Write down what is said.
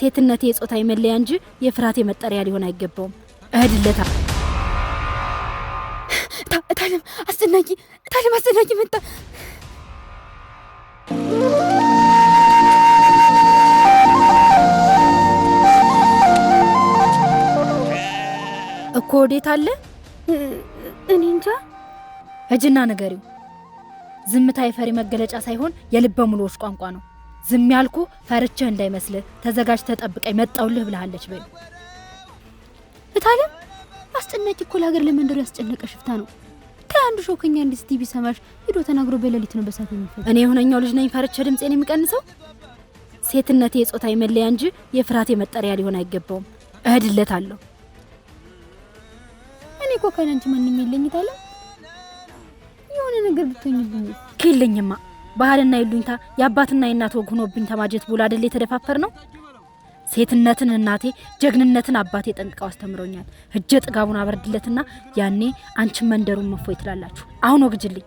ሴትነቴ የጾታዊ መለያ እንጂ የፍራቴ መጠሪያ ሊሆን አይገባውም። እህድለታ እታለም አስጨናቂ መጣ። እኮ ወዴት አለ? እኔ እንጃ። እጅና ንገሪው። ዝምታ የፈሪ መገለጫ ሳይሆን የልበ ሙሉዎች ቋንቋ ነው። ዝም ያልኩ ፈርቼህ እንዳይመስልህ፣ ተዘጋጅተህ ጠብቀኝ መጣውልህ ብለሃለች በይ። እታለም አስጨናቂ እኮ ለሀገር ለመንደሩ ያስጨነቀ ሽፍታ ነው። ከአንዱ ሾከኛ እንዲስ ቲቪ ሰማሽ ሄዶ ተናግሮ በሌሊት ነው በሳት የሚፈል። እኔ የሆነኛው ልጅ ነኝ ፈርቼ ድምጼን የሚቀንሰው? ሴትነቴ የጾታዊ መለያ እንጂ የፍራቴ መጠሪያ ሊሆን አይገባውም። እህድለታለሁ። እኔ እኮ ካንቺ ማንኛ የለኝ እታለም። የሆነ ነገር ብትሆኝብኝ ከለኝማ ባህልና ይሉኝታ የአባትና የእናት ወግ ሆኖብኝ ተማጀት ብሎ አይደል የተደፋፈር ነው። ሴትነትን እናቴ ጀግንነትን አባቴ ጠንቅቀው አስተምሮኛል። እጀ ጥጋቡን አበርድለትና ያኔ አንቺ መንደሩን መፎይ ትላላችሁ። አሁን ወግጅልኝ።